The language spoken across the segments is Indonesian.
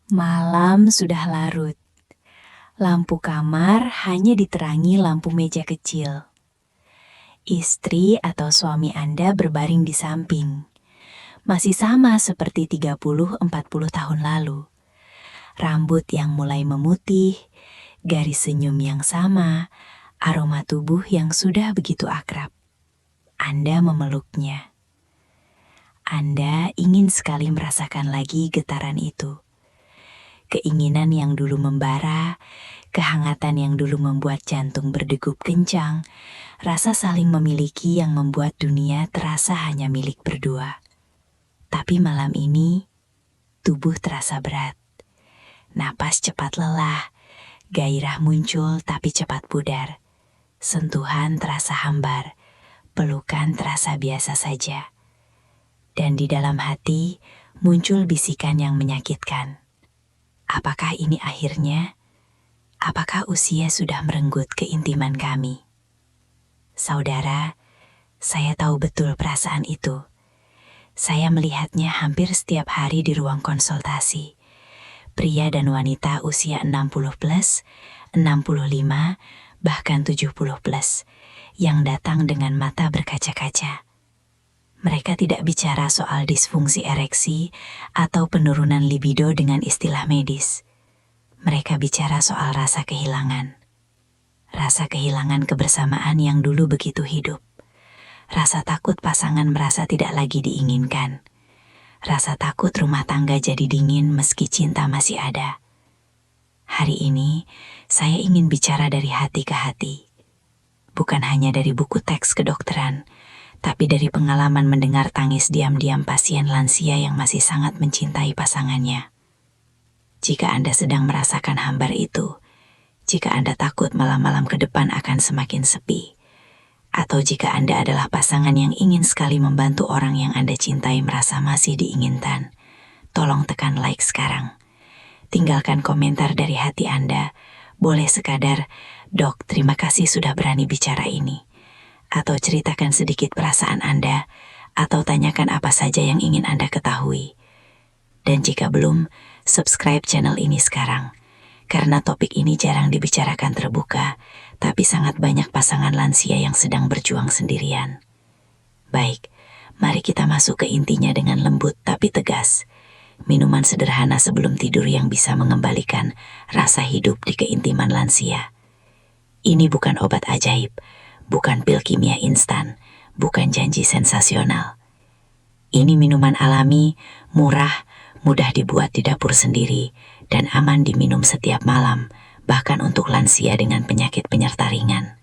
Malam sudah larut. Lampu kamar hanya diterangi lampu meja kecil. Istri atau suami Anda berbaring di samping. Masih sama seperti 30-40 tahun lalu. Rambut yang mulai memutih, garis senyum yang sama, aroma tubuh yang sudah begitu akrab. Anda memeluknya. Anda ingin sekali merasakan lagi getaran itu. Keinginan yang dulu membara, kehangatan yang dulu membuat jantung berdegup kencang, rasa saling memiliki yang membuat dunia terasa hanya milik berdua. Tapi malam ini, tubuh terasa berat. Napas cepat lelah, gairah muncul tapi cepat pudar. Sentuhan terasa hambar, pelukan terasa biasa saja. Dan di dalam hati muncul bisikan yang menyakitkan. Apakah ini akhirnya? Apakah usia sudah merenggut keintiman kami? Saudara, saya tahu betul perasaan itu. Saya melihatnya hampir setiap hari di ruang konsultasi. Pria dan wanita usia 60 plus, 65, bahkan 70 plus, yang datang dengan mata berkaca-kaca. Mereka tidak bicara soal disfungsi ereksi atau penurunan libido dengan istilah medis. Mereka bicara soal rasa kehilangan. Rasa kehilangan kebersamaan yang dulu begitu hidup. Rasa takut pasangan merasa tidak lagi diinginkan. Rasa takut rumah tangga jadi dingin meski cinta masih ada. Hari ini, saya ingin bicara dari hati ke hati. Bukan hanya dari buku teks kedokteran, tapi dari pengalaman mendengar tangis diam-diam pasien lansia yang masih sangat mencintai pasangannya. Jika Anda sedang merasakan hambar itu, jika Anda takut malam-malam ke depan akan semakin sepi, atau jika Anda adalah pasangan yang ingin sekali membantu orang yang Anda cintai merasa masih diinginkan, tolong tekan like sekarang. Tinggalkan komentar dari hati Anda, boleh sekadar, "Dok, terima kasih sudah berani bicara ini." Atau ceritakan sedikit perasaan Anda, atau tanyakan apa saja yang ingin Anda ketahui. Dan jika belum, subscribe channel ini sekarang, karena topik ini jarang dibicarakan terbuka, tapi sangat banyak pasangan lansia yang sedang berjuang sendirian. Baik, mari kita masuk ke intinya dengan lembut tapi tegas. Minuman sederhana sebelum tidur yang bisa mengembalikan rasa hidup di keintiman lansia. Ini bukan obat ajaib, bukan pil kimia instan, bukan janji sensasional. Ini minuman alami, murah, mudah dibuat di dapur sendiri, dan aman diminum setiap malam, bahkan untuk lansia dengan penyakit penyerta ringan.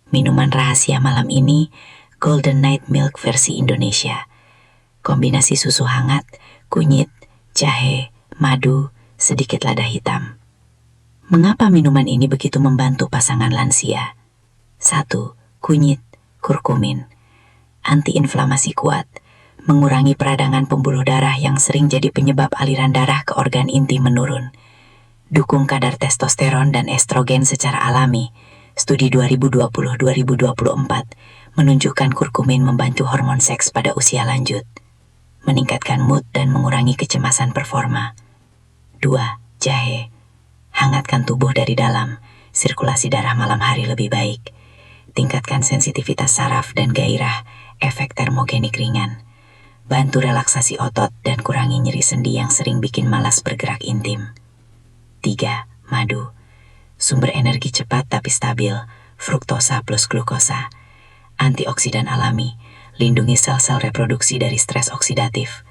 Minuman rahasia malam ini, Golden Night Milk versi Indonesia. Kombinasi susu hangat, kunyit, jahe, madu, sedikit lada hitam. Mengapa minuman ini begitu membantu pasangan lansia? 1. Kunyit, kurkumin. Antiinflamasi kuat, mengurangi peradangan pembuluh darah yang sering jadi penyebab aliran darah ke organ inti menurun. Dukung kadar testosteron dan estrogen secara alami. Studi 2020-2024 menunjukkan kurkumin membantu hormon seks pada usia lanjut. Meningkatkan mood dan mengurangi kecemasan performa. 2. Jahe. Hangatkan tubuh dari dalam, sirkulasi darah malam hari lebih baik. Tingkatkan sensitivitas saraf dan gairah, efek termogenik ringan. Bantu relaksasi otot dan kurangi nyeri sendi yang sering bikin malas bergerak intim. 3. Madu. Sumber energi cepat tapi stabil, fruktosa plus glukosa. Antioksidan alami, lindungi sel-sel reproduksi dari stres oksidatif.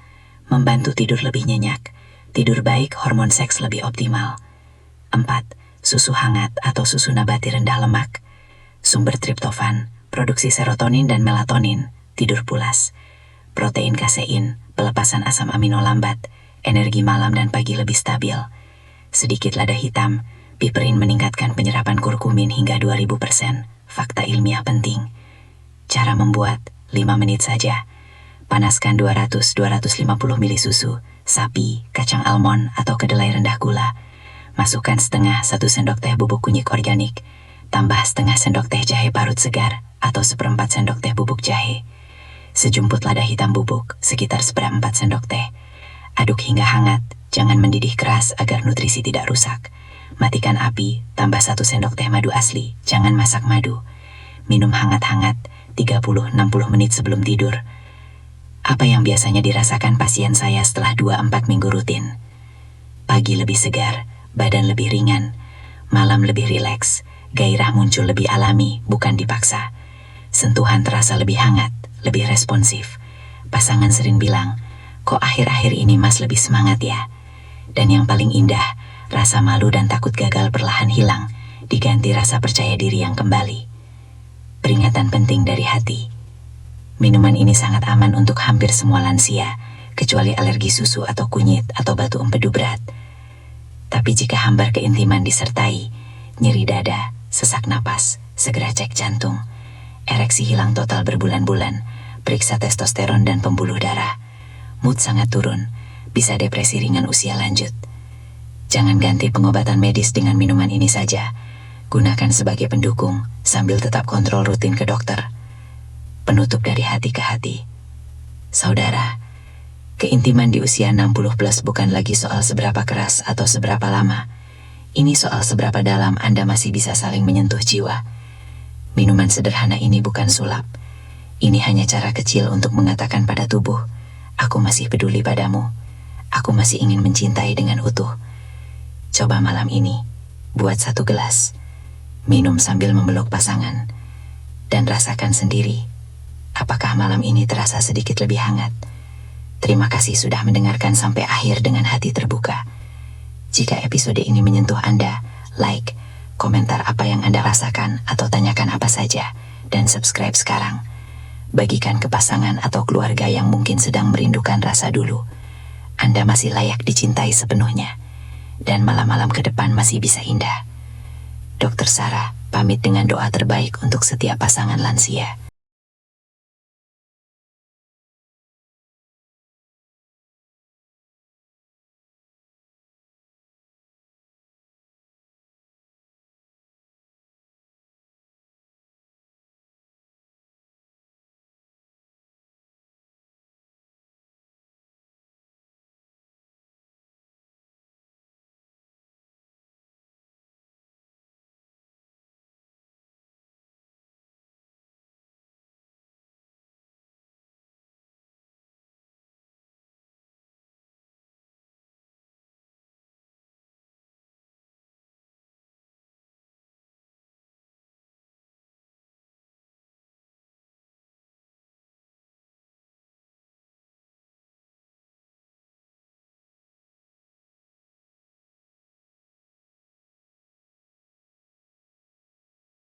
Membantu tidur lebih nyenyak, tidur baik, hormon seks lebih optimal. 4. Susu hangat atau susu nabati rendah lemak. Sumber triptofan, produksi serotonin dan melatonin, tidur pulas. Protein kasein, pelepasan asam amino lambat, energi malam dan pagi lebih stabil. Sedikit lada hitam, piperin meningkatkan penyerapan kurkumin hingga 2000%, fakta ilmiah penting. Cara membuat, 5 menit saja. Panaskan 200-250 ml susu, sapi, kacang almond atau kedelai rendah gula. Masukkan setengah 1 sendok teh bubuk kunyit organik. Tambah setengah sendok teh jahe parut segar atau 1/4 sendok teh bubuk jahe. Sejumput lada hitam bubuk, sekitar 1/4 sendok teh. Aduk hingga hangat, Jangan mendidih keras agar nutrisi tidak rusak. Matikan api, tambah 1 sendok teh madu asli. Jangan masak madu. Minum hangat-hangat 30-60 menit sebelum tidur. Apa yang biasanya dirasakan pasien saya setelah 2-4 minggu rutin? Pagi lebih segar, badan lebih ringan, malam lebih rileks, gairah muncul lebih alami, bukan dipaksa. Sentuhan terasa lebih hangat, lebih responsif. Pasangan sering bilang, kok akhir-akhir ini Mas lebih semangat ya? Dan yang paling indah, rasa malu dan takut gagal perlahan hilang, diganti rasa percaya diri yang kembali. Peringatan penting dari hati. Minuman ini sangat aman untuk hampir semua lansia, kecuali alergi susu atau kunyit atau batu empedu berat. Tapi jika hambar keintiman disertai nyeri dada, sesak napas, segera cek jantung. Ereksi hilang total berbulan-bulan, periksa testosteron dan pembuluh darah. Mood sangat turun, bisa depresi ringan usia lanjut. Jangan ganti pengobatan medis dengan minuman ini saja. Gunakan sebagai pendukung, sambil tetap kontrol rutin ke dokter. Penutup dari hati ke hati. Saudara, keintiman di usia 60 plus bukan lagi soal seberapa keras atau seberapa lama. Ini soal seberapa dalam Anda masih bisa saling menyentuh jiwa. Minuman sederhana ini bukan sulap. Ini hanya cara kecil untuk mengatakan pada tubuh, aku masih peduli padamu. Aku masih ingin mencintai dengan utuh. Coba malam ini, buat 1 gelas. Minum sambil memeluk pasangan. Dan rasakan sendiri, apakah malam ini terasa sedikit lebih hangat. Terima kasih sudah mendengarkan sampai akhir dengan hati terbuka. Jika episode ini menyentuh Anda, like, komentar apa yang Anda rasakan atau tanyakan apa saja, dan subscribe sekarang. Bagikan ke pasangan atau keluarga yang mungkin sedang merindukan rasa dulu. Anda masih layak dicintai sepenuhnya, dan malam-malam ke depan masih bisa indah. Dr. Sarah pamit dengan doa terbaik untuk setiap pasangan lansia.